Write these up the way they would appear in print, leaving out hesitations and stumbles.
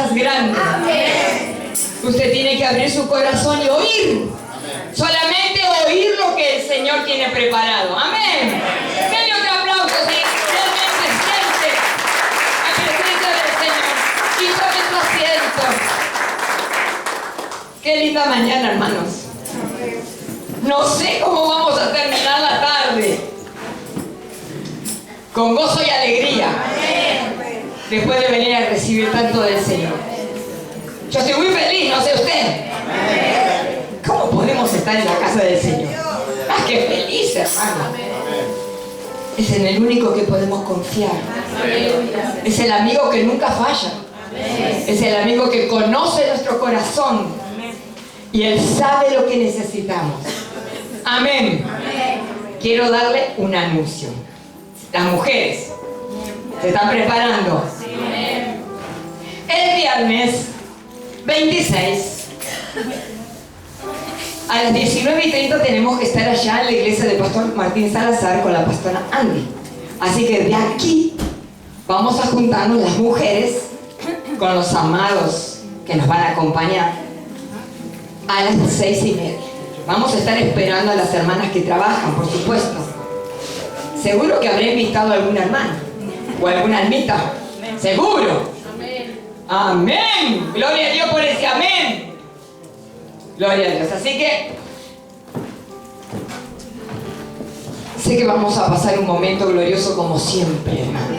cosas grandes. Amén. Usted tiene que abrir su corazón y oír. Solamente oír lo que el Señor tiene preparado. Amén. Denle otro aplauso si realmente siente la presencia del Señor. Y tome su asiento. Qué linda mañana, hermanos. No sé cómo vamos a terminar la tarde. Con gozo y alegría. Después de venir a recibir tanto del Señor. Yo estoy muy feliz, no sé usted. ¿Cómo podemos estar en la casa del Señor? ¡Ah, qué feliz, hermano! Es en el único que podemos confiar. Es el amigo que nunca falla. Es el amigo que conoce nuestro corazón. Y Él sabe lo que necesitamos. Amén. Quiero darle un anuncio. Las mujeres se están preparando. El viernes 26 a las 19:30 tenemos que estar allá en la iglesia del pastor Martín Salazar con la pastora Andy. Así que de aquí vamos a juntarnos las mujeres con los amados que nos van a acompañar a las 6:30. Vamos a estar esperando a las hermanas que trabajan, por supuesto. Seguro que habré invitado a alguna hermana o a alguna almita. Seguro. Amén. Gloria a Dios por ese amén. Gloria a Dios. Así que sé que vamos a pasar un momento glorioso como siempre, hermano.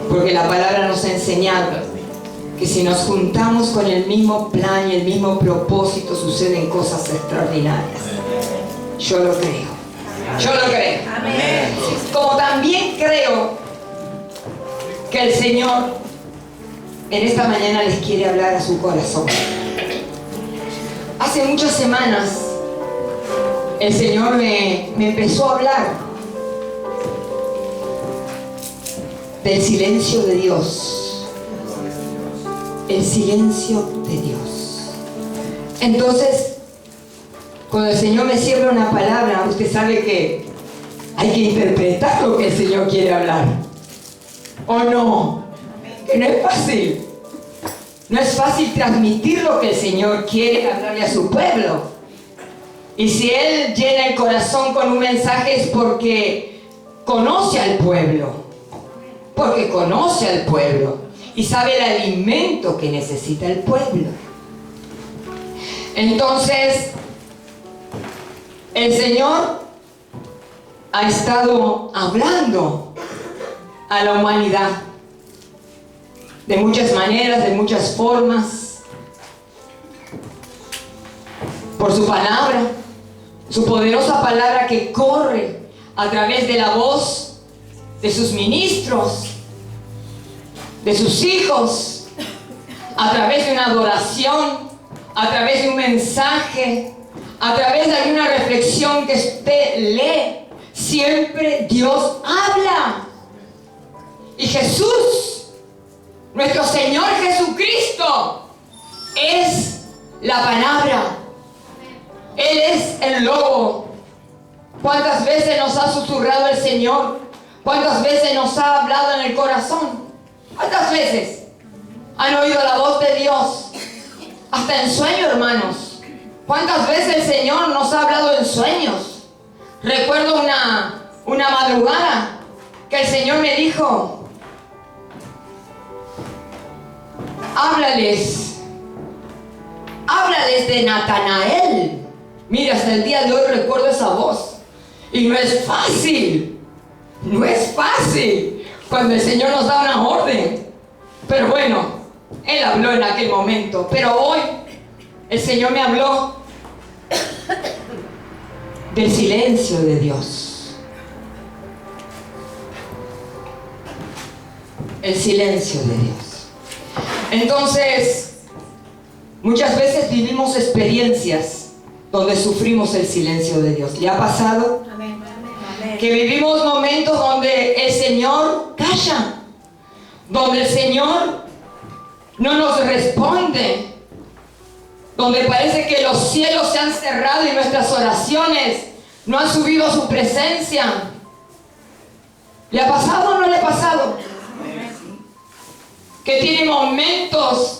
Porque la palabra nos ha enseñado que si nos juntamos con el mismo plan y el mismo propósito, suceden cosas extraordinarias. Yo lo creo. Yo lo creo. Amén. Como también creo que el Señor en esta mañana les quiere hablar a su corazón. Hace muchas semanas el Señor me empezó a hablar del silencio de Dios. El silencio de Dios. Entonces, cuando el Señor me siembra una palabra, usted sabe que hay que interpretar lo que el Señor quiere hablar. ¿O no? Que no es fácil. No es fácil transmitir lo que el Señor quiere hablarle a su pueblo. Y si Él llena el corazón con un mensaje es porque conoce al pueblo. Porque conoce al pueblo. Y sabe el alimento que necesita el pueblo. Entonces, el Señor ha estado hablando a la humanidad de muchas maneras, de muchas formas, por su palabra, su poderosa palabra que corre a través de la voz de sus ministros, de sus hijos, a través de una adoración, a través de un mensaje, a través de alguna reflexión que usted lee. Siempre Dios habla. Y Jesús, nuestro Señor Jesucristo, es la palabra. Él es el lobo. ¿Cuántas veces nos ha susurrado el Señor? ¿Cuántas veces nos ha hablado en el corazón? ¿Cuántas veces han oído la voz de Dios? Hasta en sueños, hermanos. ¿Cuántas veces el Señor nos ha hablado en sueños? Recuerdo una madrugada que el Señor me dijo: háblales de Natanael. Mira, hasta el día de hoy recuerdo esa voz. Y no es fácil. No es fácil cuando el Señor nos da una orden. Pero bueno, Él habló en aquel momento. Pero hoy el Señor me habló del silencio de Dios. El silencio de Dios. Entonces, muchas veces vivimos experiencias donde sufrimos el silencio de Dios. ¿Le ha pasado? Amén. Que vivimos momentos donde el Señor calla, donde el Señor no nos responde, donde parece que los cielos se han cerrado y nuestras oraciones no han subido a su presencia. ¿Le ha pasado o no le ha pasado? Que tiene momentos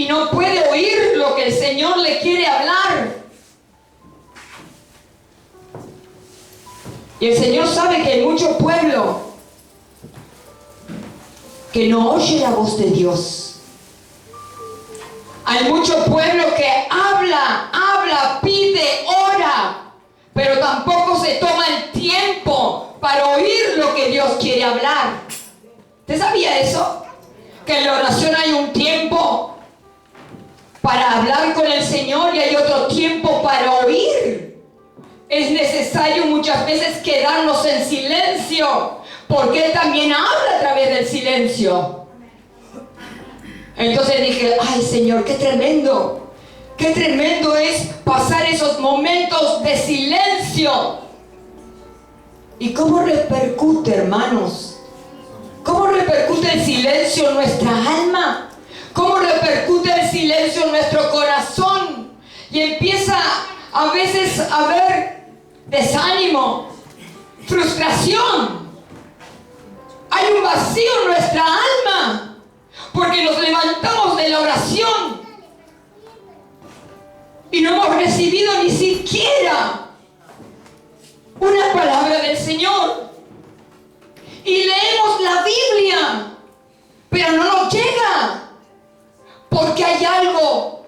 y no puede oír lo que el Señor le quiere hablar. Y el Señor sabe que hay mucho pueblo que no oye la voz de Dios. Hay mucho pueblo que habla, pide, ora, pero tampoco se toma el tiempo para oír lo que Dios quiere hablar. ¿Usted sabía eso? Que en la oración hay un tiempo para hablar con el Señor y hay otro tiempo para oír. Es necesario muchas veces quedarnos en silencio, porque Él también habla a través del silencio. Entonces dije, ay Señor, qué tremendo es pasar esos momentos de silencio. ¿Y cómo repercute, hermanos? ¿Cómo repercute el silencio en nuestra alma? ¿Cómo repercute el silencio en nuestro corazón? Y empieza a veces a haber desánimo, frustración. Hay un vacío en nuestra alma, porque nos levantamos de la oración y no hemos recibido ni siquiera una palabra del Señor. Y leemos la Biblia, pero no nos llega, porque hay algo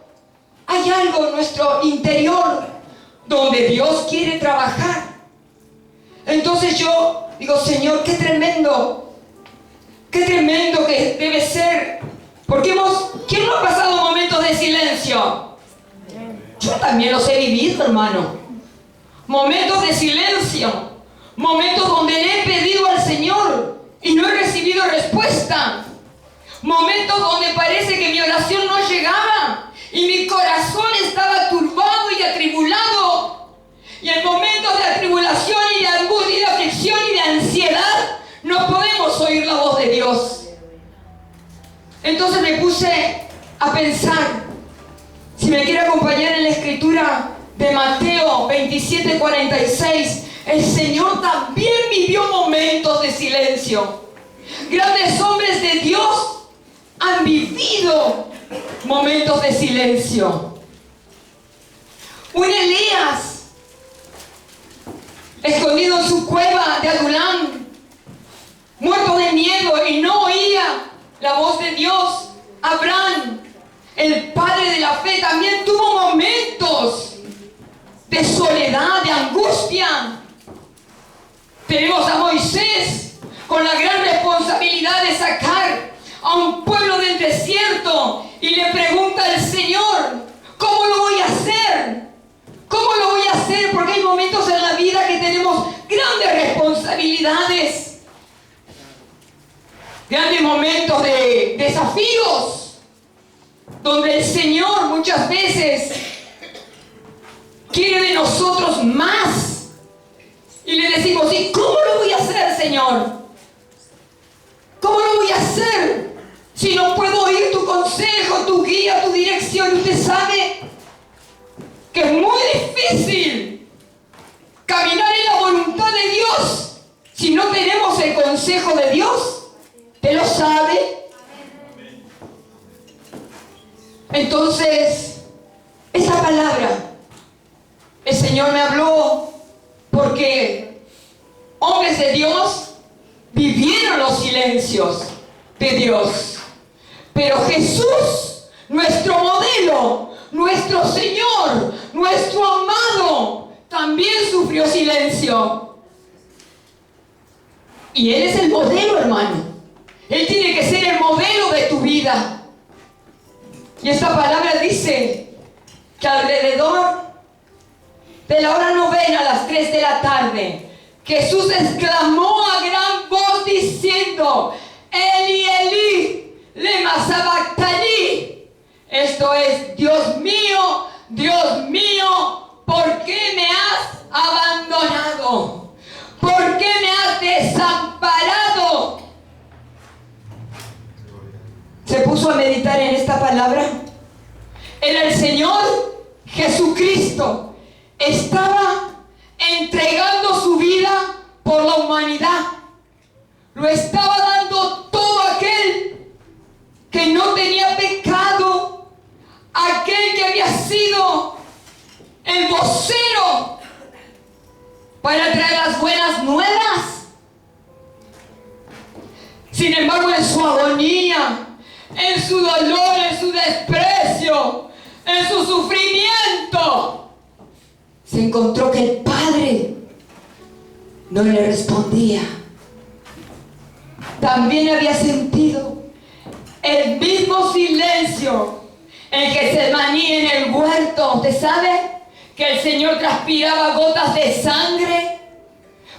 en nuestro interior donde Dios quiere trabajar. Entonces yo digo, Señor, qué tremendo que debe ser, porque ¿quién no ha pasado momentos de silencio? Yo también los he vivido, hermano. Momentos de silencio, momentos donde le he pedido al Señor y no he recibido respuesta, momentos donde parece que mi oración no llegaba y mi corazón estaba turbado y atribulado, y en momentos de atribulación y de angustia y de aflicción y de ansiedad no podemos oír la voz de Dios. Entonces me puse a pensar, si me quiere acompañar en la escritura de Mateo 27:46, el Señor también vivió momentos de silencio. Grandes hombres de Dios han vivido momentos de silencio. Un Elías, escondido en su cueva de Adulán, muerto de miedo y no oía la voz de Dios. Abraham, el padre de la fe, también tuvo momentos de soledad, de angustia. Tenemos a Moisés con la gran responsabilidad de sacar a un pueblo del desierto y le pregunta al Señor, ¿cómo lo voy a hacer? ¿Cómo lo voy a hacer? Porque hay momentos en la vida que tenemos grandes responsabilidades, grandes momentos de desafíos, donde el Señor muchas veces quiere de nosotros más. Y le decimos, ¿y cómo lo voy a hacer, Señor? ¿Cómo lo voy a hacer si no puedo oír tu consejo, tu guía, tu dirección? Usted sabe que es muy difícil caminar en la voluntad de Dios si no tenemos el consejo de Dios. ¿Usted lo sabe? Entonces, esa palabra, el Señor me habló porque hombres de Dios vivieron los silencios de Dios. Pero Jesús, nuestro modelo, nuestro Señor, nuestro amado, también sufrió silencio. Y Él es el modelo, hermano. Él tiene que ser el modelo de tu vida. Y esta palabra dice que alrededor de la hora novena, a las 3 de la tarde, Jesús exclamó a gran voz diciendo, Eli, Eli, lema sabactani. Esto es, Dios mío, ¿por qué me has abandonado? ¿Por qué me has desamparado? Se puso a meditar en esta palabra. Era el Señor Jesucristo. Estaba entregando su vida por la humanidad. Lo estaba dando todo aquel que no tenía pecado, sido el vocero para traer las buenas nuevas. Sin embargo, en su agonía, en su dolor, en su desprecio, en su sufrimiento, se encontró que el Padre no le respondía. También había sentido el mismo silencio en Getsemaní, en el huerto. ¿Usted sabe que el Señor transpiraba gotas de sangre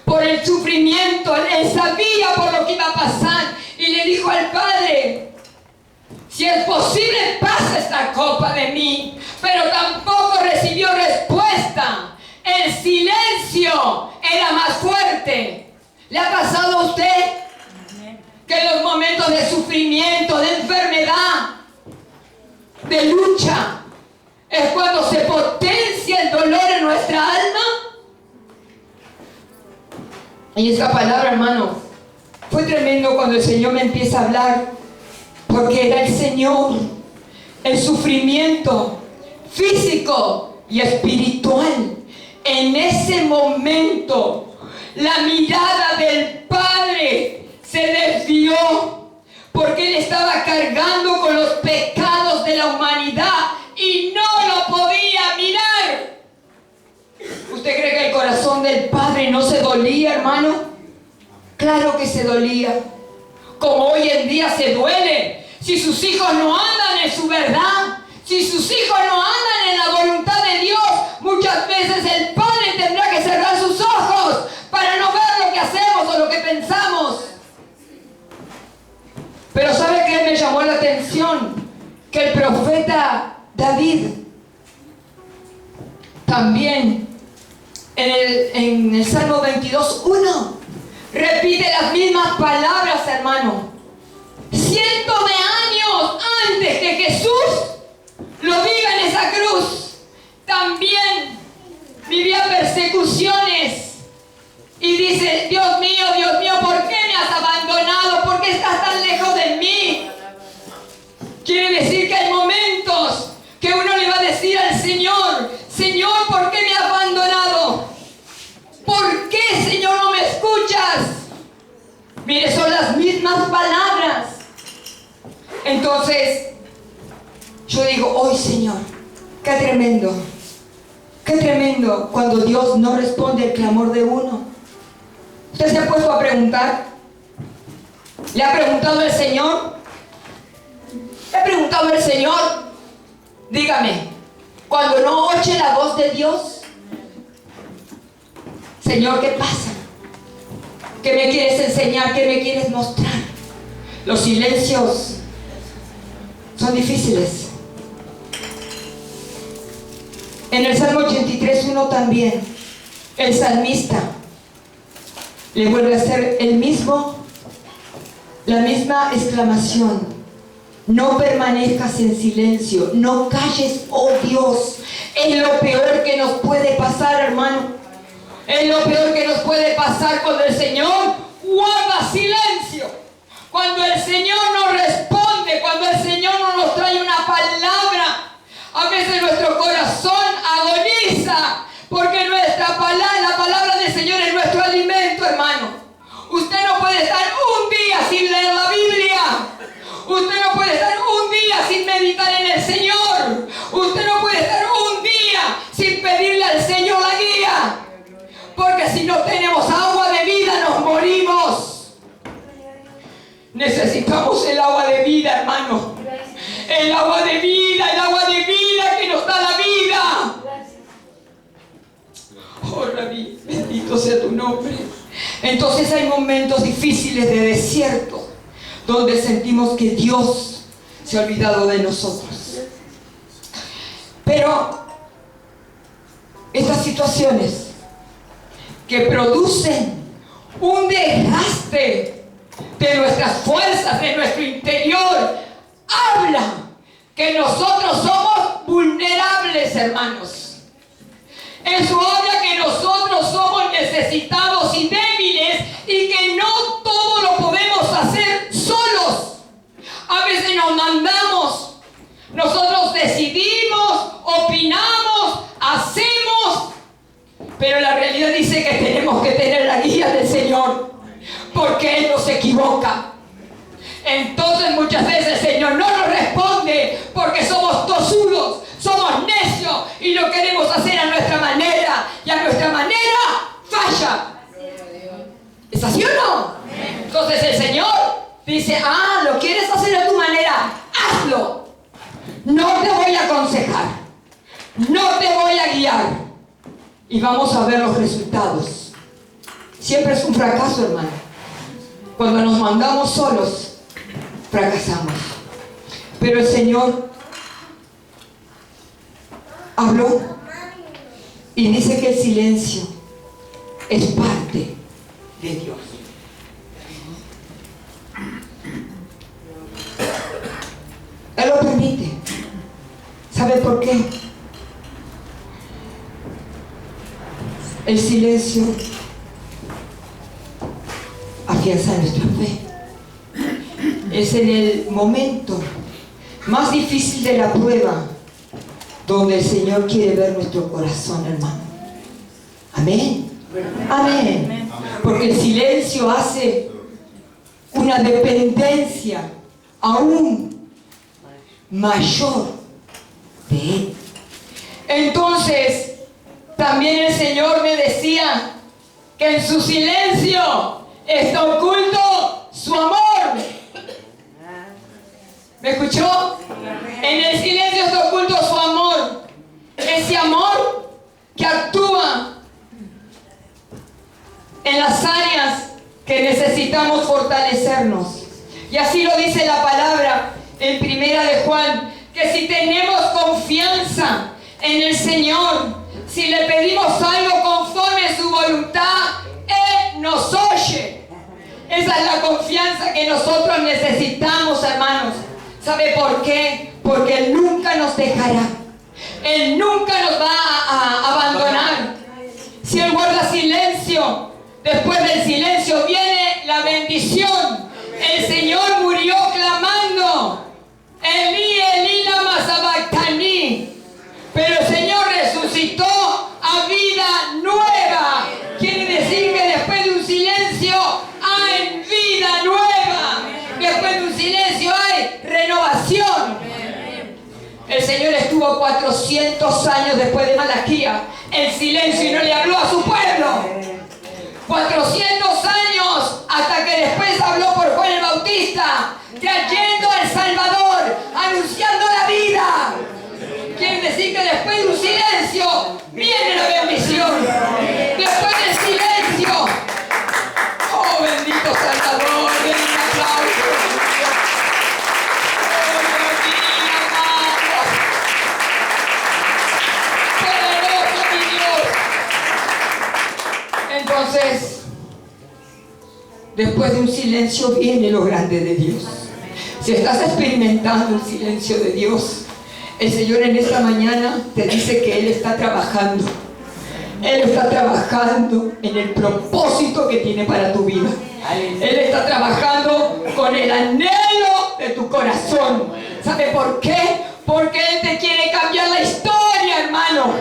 por el sufrimiento? Él sabía por lo que iba a pasar y le dijo al Padre: si es posible, pasa esta copa de mí. Pero tampoco recibió respuesta. El silencio era más fuerte. ¿Le ha pasado a usted que en los momentos de sufrimiento, de enfermedad, de lucha, es cuando se potencia el dolor en nuestra alma? Y esta palabra, hermano, fue tremendo cuando el Señor me empieza a hablar, porque era el Señor, el sufrimiento físico y espiritual. En ese momento, la mirada del Padre se desvió, porque Él estaba cargando con los pecados de la humanidad y no lo podía mirar. ¿Usted cree que el corazón del Padre no se dolía, hermano? Claro que se dolía, como hoy en día se duele si sus hijos no andan en su verdad, si sus hijos no andan en la voluntad de Dios. Muchas veces el Padre tendrá que cerrar sus ojos para no ver lo que hacemos o lo que pensamos. Pero ¿sabe qué me llamó la atención? Que el profeta David también en el Salmo 22:1 repite las mismas palabras, hermano. Cientos de años antes que Jesús lo viva en esa cruz, también vivía persecuciones. Y dice: Dios mío, ¿por qué me has abandonado? ¿Por qué estás tan lejos de mí? Quiere decir que hay momentos que uno le va a decir al Señor: Señor, ¿por qué me has abandonado? ¿Por qué, Señor, no me escuchas? Mire, son las mismas palabras. Entonces, yo digo: hoy, Señor, qué tremendo cuando Dios no responde al clamor de uno. ¿Usted se ha puesto a preguntar? ¿Le ha preguntado al Señor? ¿Le ha preguntado al Señor? Dígame, cuando no oye la voz de Dios, Señor, ¿qué pasa? ¿Qué me quieres enseñar? ¿Qué me quieres mostrar? Los silencios son difíciles. En el Salmo 83:1 también, el salmista le vuelve a hacer la misma exclamación: no permanezcas en silencio, no calles, oh Dios. Es lo peor que nos puede pasar, hermano. Es lo peor que nos puede pasar cuando el Señor guarda silencio, cuando el Señor no responde, cuando el Señor no nos trae una palabra. A veces nuestro corazón agoniza, porque la palabra del Señor es nuestro alimento, hermano. Usted no puede estar un día sin leer la Biblia. Usted no puede estar un día sin meditar en el Señor. Usted no puede estar un día sin pedirle al Señor la guía. Porque si no tenemos agua de vida, nos morimos. Necesitamos el agua de vida, hermano. El agua de vida que nos da la vida. Oh, Rabí, bendito sea tu nombre. Entonces hay momentos difíciles de desierto, donde sentimos que Dios se ha olvidado de nosotros. Pero estas situaciones que producen un desgaste de nuestras fuerzas, de nuestro interior, hablan que nosotros somos vulnerables, hermanos. Eso habla que nosotros somos necesitados y débiles y que no todo lo podemos hacer solos. A veces nos mandamos, nosotros decidimos, opinamos dice que tenemos que tener la guía del Señor, porque Él no se equivoca. Entonces muchas veces el Señor no nos responde porque somos tosudos, somos necios y lo queremos hacer a nuestra manera, y a nuestra manera falla. ¿Es así o no? Entonces el Señor dice, lo quieres hacer a tu manera, hazlo. No te voy a aconsejar, no te voy a guiar, y vamos a ver los resultados. Siempre es un fracaso, hermano. Cuando nos mandamos solos, fracasamos. Pero el Señor habló y dice que el silencio es parte de Dios. Él lo permite. ¿Sabe por qué? El silencio afianza nuestra fe. Es en el momento más difícil de la prueba donde el Señor quiere ver nuestro corazón, hermano. Amén. Amén. Porque el silencio hace una dependencia aún mayor de Él. Entonces, también el Señor me decía que en su silencio está oculto su amor. ¿Me escuchó? En el silencio está oculto su amor. Ese amor que actúa en las áreas que necesitamos fortalecernos. Y así lo dice la palabra en Primera de Juan, que si tenemos confianza en el Señor, si le pedimos algo conforme a su voluntad, Él nos oye. Esa es la confianza que nosotros necesitamos, hermanos. ¿Sabe por qué? Porque Él nunca nos dejará. Él nunca nos va a abandonar. Si Él guarda silencio, después del silencio viene la bendición. El Señor murió clamando, Elí, Elí, lama sabactani. Pero el Señor resucitó a vida nueva. Quiere decir que después de un silencio hay vida nueva. Después de un silencio hay renovación. El Señor estuvo 400 años después de Malaquías en silencio y no le habló a su pueblo. 400 años hasta que después habló por Juan el Bautista, trayendo al Salvador, anunciando la vida. Quiere decir que después de un silencio viene la bendición. Después del silencio, oh bendito Salvador, ven un aplauso. Entonces, después de un silencio viene lo grande de Dios. Si estás experimentando el silencio de Dios, el Señor en esta mañana te dice que Él está trabajando. Él está trabajando en el propósito que tiene para tu vida. Él está trabajando con el anhelo de tu corazón. ¿Sabe por qué? Porque Él te quiere cambiar la historia, hermano.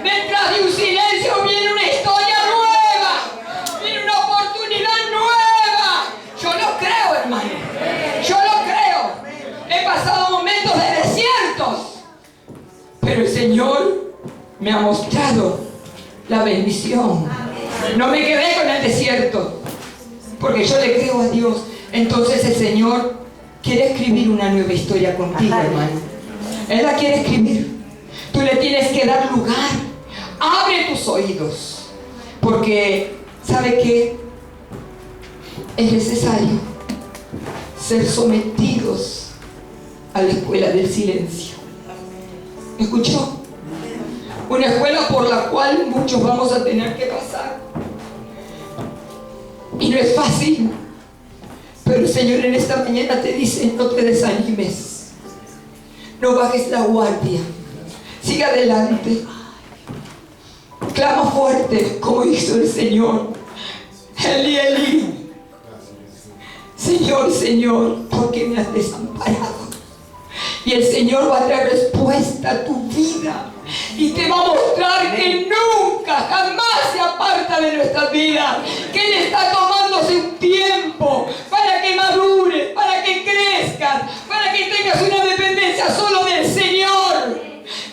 Detrás de un silencio viene una historia nueva. Viene una oportunidad nueva. Yo lo creo, hermano. Yo lo creo. He pasado momentos de desiertos, pero el Señor me ha mostrado la bendición. No me quedé con el desierto, porque yo le creo a Dios. Entonces el Señor quiere escribir una nueva historia contigo, hermano. Él la quiere escribir. Tú le tienes que dar lugar. Abre tus oídos, porque ¿sabe qué? Es necesario ser sometidos a la escuela del silencio. ¿Escuchó? Una escuela por la cual muchos vamos a tener que pasar. Y no es fácil. Pero el Señor en esta mañana te dice, no te desanimes. No bajes la guardia. Sigue adelante. Clama fuerte como hizo el Señor. Elí, Elí. Señor, Señor, ¿por qué me has desamparado? Y el Señor va a traer respuesta a tu vida. Y te va a mostrar que nunca, jamás se aparta de nuestras vidas. Que Él está tomándose un tiempo para que madures, para que crezcas, para que tengas una dependencia solo del Señor.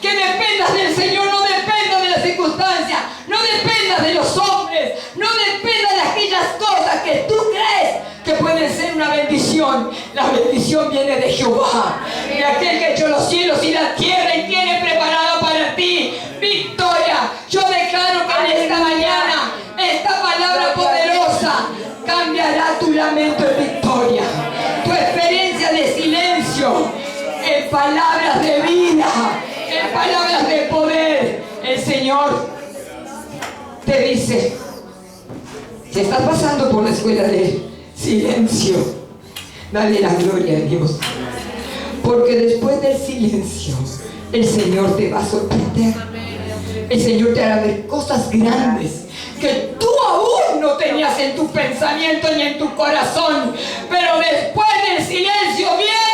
Que dependas del Señor, no dependas de las circunstancias, no dependas de los hombres, no dependas de aquellas cosas que tú crees que pueden ser una bendición. La bendición viene de Jehová, de aquel que ha hecho los cielos y la tierra y tiene preparada para ti victoria. Yo declaro que en esta mañana esta palabra poderosa cambiará tu lamento en victoria, tu experiencia de silencio en palabras de vida, en palabras de poder. El Señor te dice, si estás pasando por la escuela de silencio, dale la gloria a Dios, porque después del silencio el Señor te va a sorprender. El Señor te hará ver cosas grandes que tú aún no tenías en tu pensamiento ni en tu corazón, pero después del silencio viene